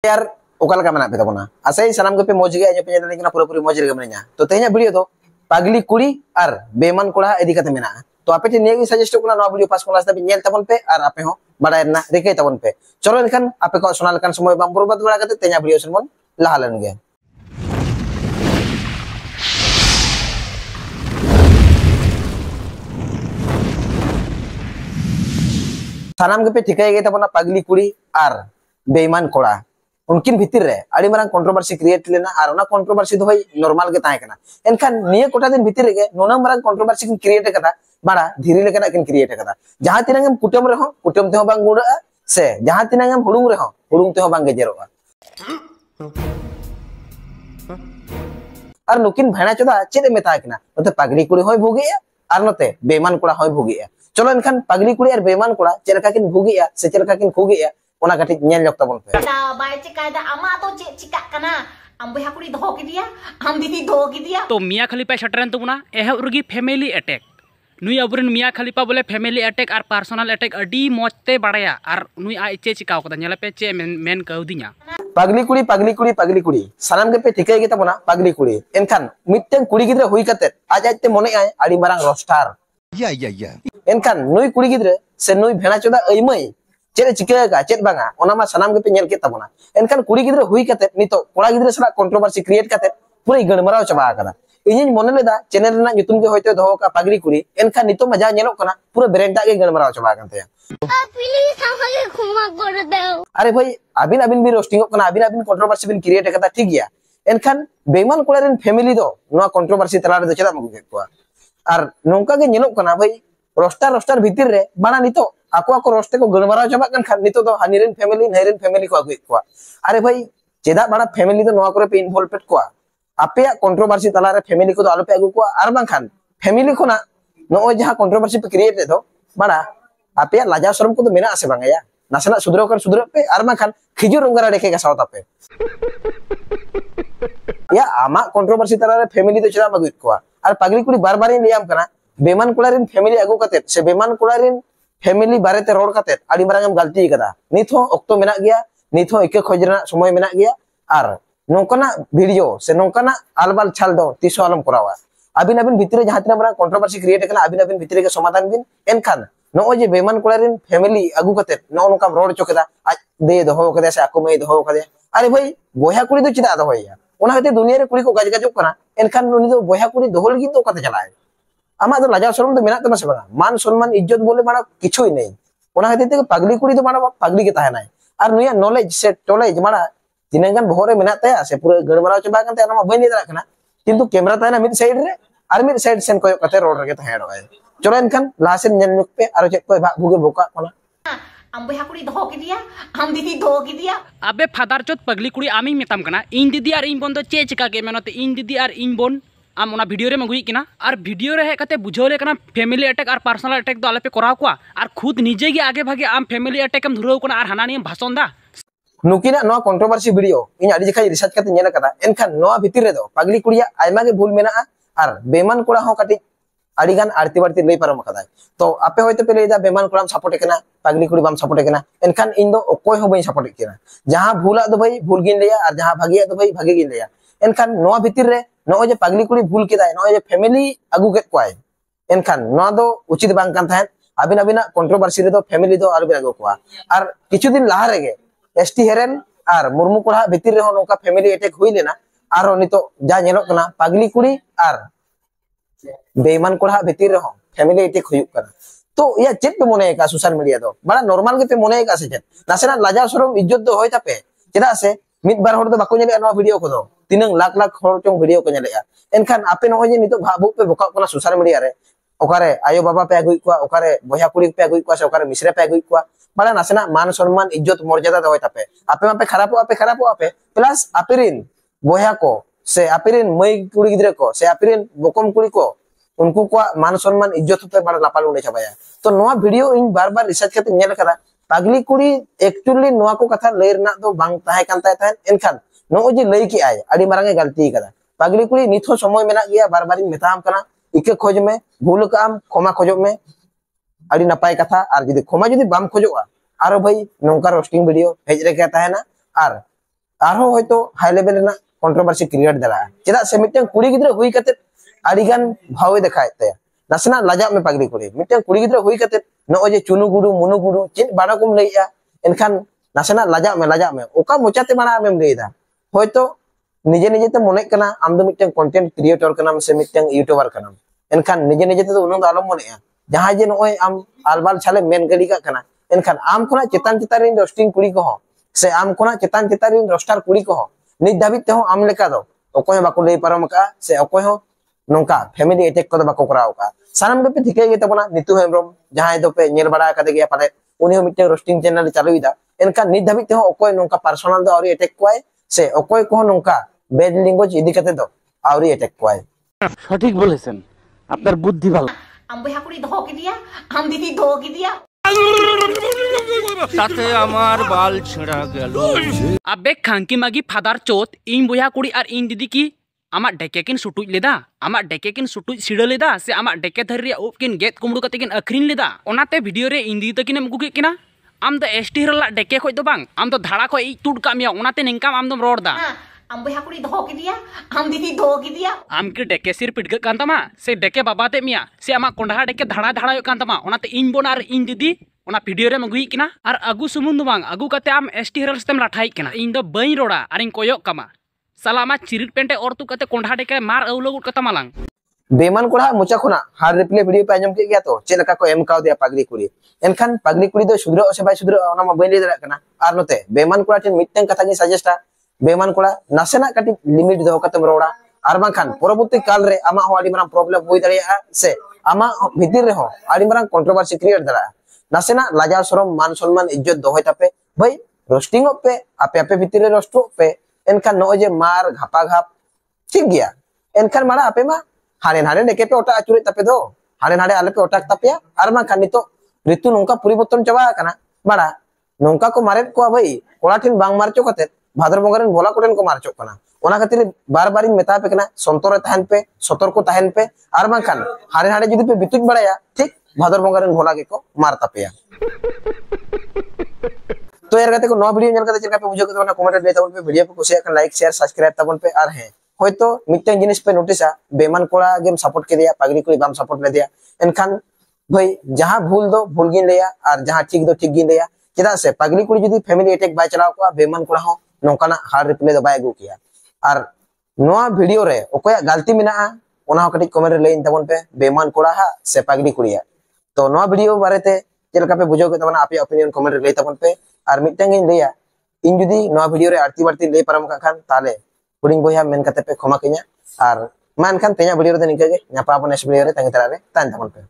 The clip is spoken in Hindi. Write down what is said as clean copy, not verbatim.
यार ओकल का मना पे तबना असई सनाम के पे मौज गया जो पे लेकिन पूरा पूरी मौज रे गमनया तो तेहना वीडियो तो पागली कुड़ी और बेमान कोड़ा इदी कते मेना तो आपे जे नेगी सजेस्ट कोना नो वीडियो पास कोला तब नेल तबन पे और आपे हो बडाय ना रिके तबन पे चलो लेकिन आपे को सुना लेकिन समय बम बरबाद बड़ा कते तेहना वीडियो सुनबन लहा लन गे सनाम के पे ठिकाय गए तबना पागली कुड़ी और बेईमान कोड़ा उनकिन भीतर रे आड़ी मारंग कंट्रोवर्सी क्रिएट लेना और ना कंट्रोवर्सी दो भाई नॉर्मल के ताहे कना एनखान निये कोटा दिन भीतर रे नोना मारंग कंट्रोवर्सी किन क्रिएट कदा बड़ा धीरे लेकना किन क्रिएट कदा जहां तिनांगम कुटम रे हो कुटम ते हो बांग गुड़ा से जहां तिनांगम हुडुंग रे हो हुडुंग ते हो बांग गेजेरोआ और नुकिन भाणा चोदा चेदे मेता कना नते पागली कुड़ी होय भोगिया और नते बेईमान कोड़ा होय भोगिया चलो एनखान पागली कुड़ी और बेईमान कोड़ा चेलका किन भोगिया से चेलका किन भोगिया ओना काटी नेल जक तबन पे बाय चिकायदा आमा तो चिका कना आम बया कुड़ी दहो किदिया आम दीदी दहो किदिया तो मिया खलीफा शटरन तबना एह उरगी फैमिली अटैक नुई अबरन मिया खलीफा बोले फैमिली अटैक और पर्सनल अटैक अडी मौजते बड़ाया और नुई आ चे चिकाव कदा नेला पे चे मेन कौदिया पागली कुड़ी सनाम के पे ठिकाय गे तबना पागली कुड़ी एनखान मिटन कुड़ी गिद्रे हुई कते आज आजते मने आय आडी मारंग रोस्टार या एनखान नुई कुड़ी गिद्रे से नुई भेणा चोदा अइमई चेद चिका चेद बांगा ओना मा सनाम के पे नेल के तबना एनखान कुड़ी गिद्रे हुई कते नितो कोड़ा गिद्रे सला कंट्रोवर्सी क्रिएट कते पूरा गणमराव चबा कदा इᱧ मने लेदा चैनल रेना nyutum ge hoyte doho ka pagli kuri एनखान नितो मजा नेलो कना पूरा ब्रेंडा के गणमराव चबा कनते प्लीज हमके क्षमा कर दो अरे भाई आबिन भी रोस्टिंग कना आबिन कंट्रोवर्सी बिन क्रिएट कदा ठीक गया एनखान बेईमान कोड़ा रेन फैमिली दो नो कंट्रोवर्सी तला रे दो चदा मगु के को और नोंका के नेलो कना भाई रोस्टार भीतर रे बाना नितो ako roste ko गणमराव चबा कन खान नितो तो हानिरेन फैमिली को आगु को अरे भाई चेदा बड़ा फैमिली तो नोआ करे पे इन्वॉल्व पेट को आपे कंट्रोवर्सी तला रे फैमिली को तो आलो पे आगु को आर बां खान फैमिली को ना नो जहां कंट्रोवर्सी पे क्रिएट दे दो बड़ा आपे लाजा शरम को तो मेना आसे बांगा या नासना सुधरो पे आर बां खान खिजुर रंगरा देखे का सावता पे या आमा कंट्रोवर्सी तला रे फैमिली तो चला मगु को और पागली कुड़ी बार-बार लियाम कना बेमान कोड़ा रिन फैमिली आगु कते से बेमान कोड़ा रिन फैमिली बारे ते रोड कते आडी मारंगम गलती कदा नित हो ऑक्टो मेना गया नित हो इके खोजना समय मेना गया और नोकना वीडियो से नोकना आलबाल छाल दो तिसो आलम करावा आबिन भितरे जहां तना बरा कंट्रोवर्सी क्रिएट कना आबिन भितरे के समाधान बिन एनखान नो जे बेमान कोड़ा रिन फैमिली आगु कते नो नोका रोड चोकेदा आज दे दहो कदे से आको मई दहो कदे अरे भाई बोया कुड़ी तो चिदा दहोया ओना हते दुनिया रे कुड़ी को गाज गाजो कना एनखान उनी दो बोया कुड़ी दोहल गी तो कते चलाए आमा तो लाजा शरम तो मेना तमा से बगा मान सम्मान इज्जत बोले माना किछुई नहीं ओना खातिर ते पागली कुड़ी तो माना पागली के ताहे नाय और नुया नॉलेज से टॉलेज माना जिनेगन बहरे मेना ताया से पूरा गणमराव चबा कनते आना बई निदरा कना किंतु कैमरा ताना मिड साइड रे और मिड साइड सेन कोय कते रोड रे ताहे रय चलो एनखान लासेन नेल नुक पे आरो चेक कोय भुगे बोका कोना आम बया कुड़ी दहो किदिया आम दीदी दहो किदिया अबे फादर चोत पगली कुड़ी आमी मेताम कना इन दीदी और इन बोन तो चे चिका के मेनते इन दीदी और इन बोन आम ओना वीडियो रे मगुई किना और वीडियो रे हेकते बुझोले कना फैमिली अटैक और पर्सनल अटैक दो आले पे कराव कोआ और खुद निजे गे आगे भागे आम फैमिली अटैक एम धुराव कना और हाना नियम भाषण दा नुकिना नो कंट्रोवर्सी वीडियो इन आडी जखा रिसर्च करते नेला कदा एनखान नो भीतर रे दो पागली कुड़िया आयमा गे भूल मेना और बेमान कोड़ा हो काटी आडी गान आरती बारती लई पारम कदा तो आपे होयते पे लेदा बेमान कोड़ाम सपोर्ट केना पागली कुड़ी बाम सपोर्ट केना एनखान इन दो कोय हो बई सपोर्ट केना जहां भूला दो भाई भूल गिन लेया और जहां भागिया दो भाई भागे गिन लेया एनखान नो भीतर रे नो जे पागली कुड़ी भूल केदाय नो जे फैमिली आगु केत कोय एनखान नो दो उचित बांग कान थायन आबिना कंट्रोवर्सी रे दो फैमिली दो आरो आगु कोआ और किछु दिन लाहा रेगे एसटी हेरेन और मुर्मू कोड़ा भीतर रे हो नोका फैमिली अटैक हुई लेना आरो नितो जा नेलो कना पागली कुड़ी और बेईमान कोड़ा भीतर रे हो फैमिली अटैक हुई कना तो या चेक पे मने का सोशल मीडिया दो बड़ा नॉर्मल के पे मने का से चेक नासेना लाजा शरम इज्जत दो होय तापे चेदा से मित बार होड़ दो बाको नेले नो वीडियो को दो तिनंग लाख होड़ चों वीडियो को नेले एनखान आपे नो जे नितो भाबु पे बोका कोना सोशल मीडिया रे ओकारे आयो बाबा पे आगुई को ओकारे बोया कुड़ी पे आगुई को से ओकारे मिश्रे पे आगुई को बड़ा नासेना मान सम्मान इज्जत मर्यादा दो होय तापे आपे मापे खराब आपे प्लस आपेरिन बोया को से आपेरिन मई कुड़ी गिद्रे को से आपेरिन बोकम कुड़ी को उनको को मान सम्मान इज्जत पे बड़ा लापाल उड़े छबाया तो नोआ वीडियो इन बार-बार रिसर्च करते नेल करा पागली कुड़ी एक्चुअली नोआ को कथा लई रना दो बांग ताहे कान ताहे एनखान नो जे लई की आय आडी मारंगे गलती करा पागली कुड़ी निथो समय मेना गया बार-बार मेताम कना इके खोज में भूल काम क्षमा खोजो में आडी नपाय कथा और जदी क्षमा जदी बाम खोजोआ आरो भाई नोंका रोस्टिंग वीडियो हेज रे के ताहे ना और arho hoito high level na controversy create dara cedak se mitang kuri gidra hui kate adigan bhawe dekhai te nasna lajak me pagli kuri mitang kuri gidra hui kate no je chunu guru munu guru chin bada kum lei ya enkan nasna lajak me oka mochate mana amem lei da hoito nije te mone kana am do mitang content creator kanam se mitang youtuber kanam enkan nije te unong alom mone ya jaha je noi am albal chale men gadi ka kana enkan am khona chetan rin roasting kuri ko ho se am khona chetan rin roaster kuri ko ho nit dabit te ho am leka do okoy bako lei param ka se okoy ho nongka family attack ko do bako korao ka sanam do pe thike ge tabona nitu hemrom jaha do pe nyel bada kate ge pare uni ho mitang roasting channel chalu ida enkan nit dabit te ho okoy nongka personal do auri attack kwai se okoy ko nongka bad language idi kate do auri attack kwai সঠিক বলেছেন আপনার বুদ্ধি ভালো am boy hakuri doho ki dia am didi doho ki dia তাতে আমার বাল ছেঁড়া গেল আবে খাঙ্কি মাগি ফাদার চোত ইন বইয়া কুড়ি আর ইন দিদি কি আমার ডেকে কিন সুটুই লেদা আমার ডেকে কিন সুটুই সিড়া লেদা সে আমার ডেকে ধরি উপ কিন গেত কুমড়ু কাতে কিন আখরিন লেদা ওনাতে ভিডিও রে ইন দিদি তাকিন এম গুগে কিনা আম দ এসটি হিরলা ডেকে খই দো বাং আম দ ধাড়া খই ই তুড কামিয়া ওনাতে নিংকাম আম দম রোড দা am boy hakuri doho ki dia am didi doho ki dia आम के डेके सिर पिटग कान तमा से डेके बाबाते मिया से आमा कोंडहा डेके धाड़ा धाड़ा कान तमा ओनाते इन बोन आर इन दीदी ओना वीडियो रे मगुई किना आर अगु सुमुंद बांग अगु कते आम एसटी हेरल सिस्टम लाठाई किना इन दो बई रोड़ा आर इन कोयो कमा सलामा चिरिट पेंटे और तू कते कोंडहा डेके मार औलगुट कता मालांग बेमान कोड़ा मुचा खुना हार रिप्ले वीडियो पे आजम के गया तो चेल का को एम काव दिया पगली कुड़ी एनखान पगली कुड़ी दो सुधरो से बाय सुधरो ओना मा बई ले दरा कना आर नोते बेमान कोड़ा टिन मिटन कथा गी सजेस्टा बेमान कोड़ा नासेना कटी लिमिट दो कतम रोड़ा आर बांखान परवर्ती काल रे आमा हो आडी मारां प्रॉब्लम होई दरिया से आमा भितिर रे हो आडी मारां कंट्रोवर्सी क्रिएट दरा नासेना लाजा शरम मान सम्मान इज्जत दोहय तापे भाई रोस्टिंग पे आपे आपे भितिर रे रोस्टो पे एनखान नो जे मार घापा घाप ठीक गया एनखान मारा आपे मा हाने हाने डेके पे ओटा अचुरे तापे दो हाने हाने आले पे ओटा तापया आर बांखान नितो ऋतु नोंका परिवर्तन चाबा kana मारा नोंका को मारे को भाई कोड़ा ठिन बांग मारचो कते भाद्र बंगारेन भोला कोटेन को मारचो कना ओना खातिर बार बार मेता पे कना संतोर तहन पे सतर्क तहन पे आर बांखान हारे हारे जदि पे बितुज बड़ाया ठीक भाद्र बंगारेन भोला के को मार तापेया तो यार गाते को नवा वीडियो नेल कते चेका पे बुझो के कमेंट दे ताबन पे वीडियो पे कुसिया kan लाइक शेयर सब्सक्राइब ताबन पे आर है होयतो मिटन जिनिस पे नोटिसा बेमान कोड़ा गेम सपोर्ट के दिया पगड़ी कोई बाम सपोर्ट ले दिया एनखान भाई जहां भूल दो भूल गिन लिया और जहां ठीक दो ठीक गिन लिया चेदा से पगड़ी कुड़ी जदि फैमिली अटैक बाय चलाव को बेमान कोड़ा हो नोकाना हार रिप्ले दो बाय गु किया और नोआ वीडियो रे ओकोया गलती मिना ओना हो कटी कमेंट रे लेइन ताबन पे बेमान कोड़ा हा से पगड़ी कुड़िया तो नोआ वीडियो बारेते चेलका पे बुझो के तबन आपे ओपिनियन कमेंट रे ले ताबन पे और मिटन गिन लिया इन जदि नोआ वीडियो रे आरती बारती ले परम का खान ताले कुडिंग बोया मेन कते पे क्षमा किnya और मान खान तेया वीडियो रे निके गे ᱧᱟᱯᱟ ᱵᱚᱱ ᱮᱥ वीडियो रे तंगी तरा रे तान ताबन पे।